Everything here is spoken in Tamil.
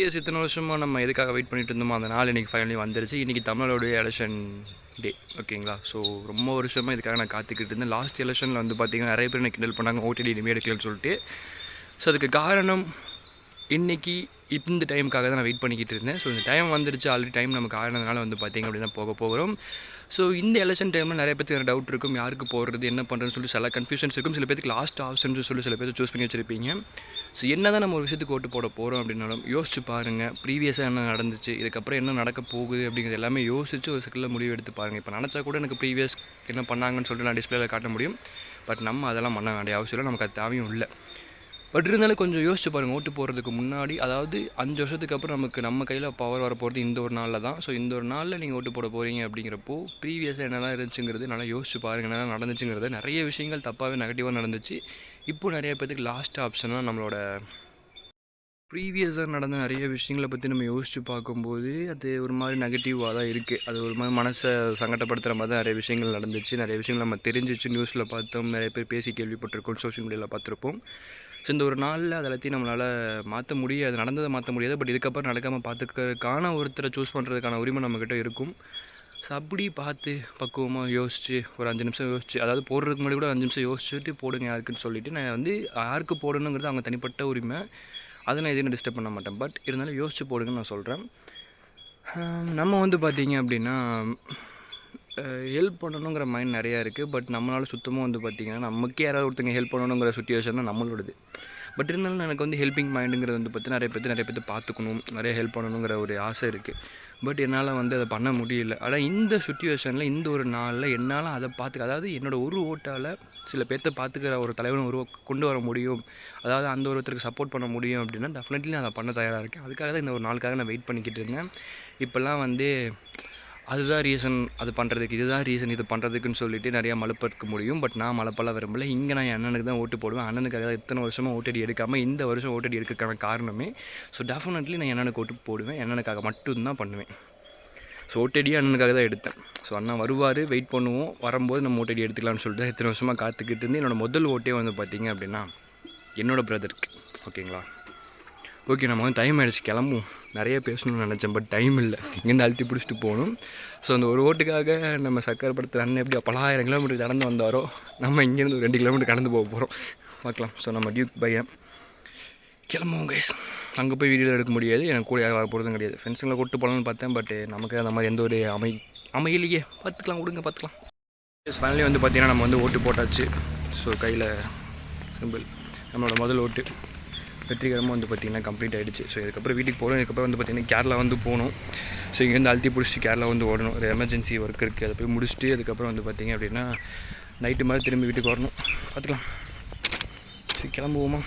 இத்தனை வருஷமாக நம்ம எதுக்காக வெயிட் பண்ணிட்டு இருந்தோமோ அந்த நாள் இன்றைக்கி ஃபைனலி வந்துருச்சு. இன்றைக்கி தமிழோடைய எலெக்ஷன் டே, ஓகேங்களா? ஸோ ரொம்ப வருஷமாக இதுக்காக நான் காத்துக்கிட்டு இருந்தேன். லாஸ்ட் எலெக்ஷனில் வந்து பார்த்திங்கன்னா நிறைய பேர் எனக்கு கிண்டல் பண்ணாங்க, ஓடிடி இனிமேல் எடுக்கலன்னு சொல்லிட்டு. ஸோ அதுக்கு காரணம் இன்றைக்கி இந்த டைமுக்காக தான் நான் வெயிட் பண்ணிக்கிட்டு இருந்தேன். ஸோ இந்த டைம் வந்துருச்சு, ஆல்ரெடி டைம் நமக்கு ஆனதுனால வந்து பார்த்திங்க அப்படின்னா போகிறோம். ஸோ இந்த எலெக்ஷன் டைமில் நிறைய பேருக்கு டவுட் இருக்கும், யாருக்கு போடுறது என்ன பண்ணுறதுன்னு சொல்லிட்டு சில கன்ஃபியூஷன்ஸ் இருக்கும். சில பேருக்கு லாஸ்ட் ஆப்ஷன்ஸ் சொல்லி சில பேர் சூஸ் பண்ணி வச்சுருப்பீங்க. ஸோ என்ன தான் நம்ம ஒரு விஷயத்துக்கு ஓட்டு போட போகிறோம் அப்படின்னாலும் யோசிச்சு பாருங்கள், ப்ரீவியஸாக என்ன நடந்துச்சு, இதுக்கப்புறம் என்ன நடக்க போகுது அப்படிங்கிறது எல்லாமே யோசிச்சு ஒரு சிக்கலில் முடிவு எடுத்து பாருங்கள். இப்போ நினச்சா கூட எனக்கு ப்ரீவியஸ் என்ன பண்ணாங்கன்னு சொல்லிட்டு நான் டிஸ்பிளேல காட்ட முடியும். பட் நம்ம அதெல்லாம் பண்ண வேண்டிய அவசியம் இல்லை, நமக்கு அது தேவையும் இல்லை. பட் இருந்தாலும் கொஞ்சம் யோசிச்சு பாருங்கள், ஓட்டு போடுறதுக்கு முன்னாடி, அதாவது 5 வருஷத்துக்கு அப்புறம் நம்ம கையில் பவர் வர போகிறது இந்த ஒரு நாளில் தான். ஸோ இந்த ஒரு நாளில் நீங்கள் ஓட்டு போட போகிறீங்க அப்படிங்கிறப்போ ப்ரீவியஸாக என்னெல்லாம் இருந்துச்சுங்கிறது நல்லா யோசிச்சு பாருங்கள். என்னெல்லாம் நடந்துச்சுங்கிறது, நிறைய விஷயங்கள் தப்பாகவே நெகட்டிவாக நடந்துச்சு. இப்போது நிறைய பேருக்கு லாஸ்ட் ஆப்ஷனாக நம்மளோட ப்ரீவியஸாக நடந்த நிறைய விஷயங்களை பற்றி நம்ம யோசித்து பார்க்கும்போது அது ஒரு மாதிரி நெகட்டிவாக தான் இருக்குது. அது ஒரு மாதிரி மனசை சங்கடப்படுத்துகிற மாதிரி தான் நிறைய விஷயங்கள் நடந்துச்சு. நிறைய விஷயங்கள் நம்ம தெரிஞ்சிச்சு, நியூஸில் பார்த்தோம், நிறைய பேர் பேசி கேள்விப்பட்டிருக்கோம், சோஷியல் மீடியாவில் பார்த்துருப்போம். ஸோ இந்த ஒரு நாளில் அதை எல்லாத்தையும் நம்மளால் மாற்ற முடியாது, நடந்ததை மாற்ற முடியாது. பட் இதுக்கப்புறம் நடக்காமல் பார்த்துக்கிறதுக்கான ஒருத்தரை சூஸ் பண்ணுறதுக்கான உரிமை நம்மக்கிட்ட இருக்கும். ஸோ அப்படி பார்த்து பக்குவமாக யோசித்து ஒரு 5 நிமிஷம் யோசிச்சு, அதாவது போடுறதுக்கு முன்னாடி கூட 5 நிமிஷம் யோசிச்சுட்டு போடுங்க யாருக்குன்னு சொல்லிவிட்டு, நான் வந்து யாருக்கு போடணுங்கிறது அவங்க தனிப்பட்ட உரிமை, அதை நான் எதுவும் டிஸ்டர்ப் பண்ண மாட்டேன். பட் இருந்தாலும் யோசிச்சு போடுங்கன்னு நான் சொல்கிறேன். நம்ம வந்து பார்த்திங்க அப்படின்னா ஹெல்ப் பண்ணணுங்கிற மைண்ட் நிறையா இருக்குது. பட் நம்மளால் சுத்தமாக வந்து பார்த்திங்கன்னா நமக்கு யாராவது ஒருத்தங்க ஹெல்ப் பண்ணணுங்கிற சுச்சுவேஷன் தான் நம்மளோடது. பட் இருந்தாலும் எனக்கு வந்து ஹெல்பிங் மைண்டுங்கிறது வந்து பார்த்து நிறைய பேர் பார்த்துக்கணும், நிறைய ஹெல்ப் பண்ணணுங்கிற ஒரு ஆசை இருக்குது. பட் என்னால் வந்து அதை பண்ண முடியல. ஆனால் இந்த சுச்சுவேஷனில் இந்த ஒரு நாளில் என்னால் அதை அதாவது என்னோடய ஒரு ஓட்டால் சில பேர்த்த பார்த்துக்கிற ஒரு தலைவனை கொண்டு வர முடியும், அதாவது அந்த ஒருத்தருக்கு சப்போர்ட் பண்ண முடியும் அப்படின்னா டெஃபினெட்லி நான் அதை பண்ண தயாராக இருக்கேன். அதுக்காக தான் இந்த ஒரு நாளுக்காக நான் வெயிட் பண்ணிக்கிட்டு இருந்தேன். இப்போல்லாம் வந்து அதுதான் ரீசன் அது பண்ணுறதுக்கு, இதுதான் ரீசன் இது பண்ணுறதுக்குன்னு சொல்லிட்டு நிறையா மலுப்பெடுக்க முடியும். பட் நான் மலுப்பெல்லாம் விரும்பலை. இங்கே நான் என் அண்ணனுக்கு தான் ஓட்டு போடுவேன். அண்ணனுக்காக இத்தனை வருஷமாக ஓட்டடி எடுக்காமல் இந்த வருஷம் ஓட்டடி எடுக்கிறதுக்கான காரணமே. ஸோ டெஃபினெட்லி நான் அண்ணனுக்கு ஓட்டு போடுவேன், அண்ணனுக்காக மட்டும்தான் பண்ணுவேன். ஸோ ஓட்டடியே அண்ணனுக்காக தான் எடுத்தேன். ஸோ அண்ணன் வருவார், வெயிட் பண்ணுவோம், வரும்போது நம்ம ஓட்டடி எடுத்துக்கலாம்னு சொல்லிட்டு இத்தனை வருஷமாக காத்துக்கிட்டு இருந்து என்னோடய முதல் ஓட்டே வந்து பார்த்திங்க அப்படின்னா என்னோடய பிரதருக்கு. ஓகேங்களா? ஓகே, நம்ம வந்து டைம் ஆகிடுச்சு, கிளம்புவோம். நிறைய பேசணும்னு நினச்சேன், பட் டைம் இல்லை, இங்கேருந்து அழுத்தி பிடிச்சிட்டு போகணும். ஸோ அந்த ஒரு ஓட்டுக்காக நம்ம சக்கரப்படுத்துகிற அண்ணன் எப்படி பலாயிரம் கிலோமீட்டர் கடந்து வந்தாரோ, நம்ம இங்கேருந்து ஒரு 2 கிலோமீட்டர் கடந்து போக போகிறோம். பார்க்கலாம். ஸோ நம்ம டியூக் பையன் கிளம்புவோம் கைஸ். அங்கே போய் வீடியோ எடுக்க முடியாது, எனக்கு கூட யாரும் வர போகிறதும் கிடையாது. ஃப்ரெண்ட்ஸுங்களை கூப்பிட்டு போகலான்னு பார்த்தேன், பட் நமக்கு அந்த மாதிரி எந்த ஒரு அமையிலேயே பார்த்துக்கலாம். ஃபைனலி வந்து பார்த்திங்கன்னா நம்ம வந்து ஓட்டு போட்டாச்சு. ஸோ கையில் சிம்பிள், நம்மளோட முதல் ஓட்டு வெற்றிகரமாக வந்து பார்த்திங்கன்னா கம்ப்ளீட் ஆகிடுச்சு. ஸோ இதுக்கப்புறம் வீட்டுக்கு போகணும். இதுக்கப்புறம் வந்து பார்த்திங்கன்னா கேரளா வந்து போகணும். ஸோ இங்கேருந்து அழுத்தி பிடிச்சிட்டு கேரளா வந்து ஓடணும். ஒரு எமர்ஜென்சி ஒர்க் இருக்குது, அதை போய் முடிச்சுட்டு அதுக்கப்புறம் வந்து பார்த்திங்க அப்படின்னா நைட்டு மாதிரி திரும்பி வீட்டுக்கு வரணும். பார்த்துக்கலாம். சரி, கிளம்புவோமா?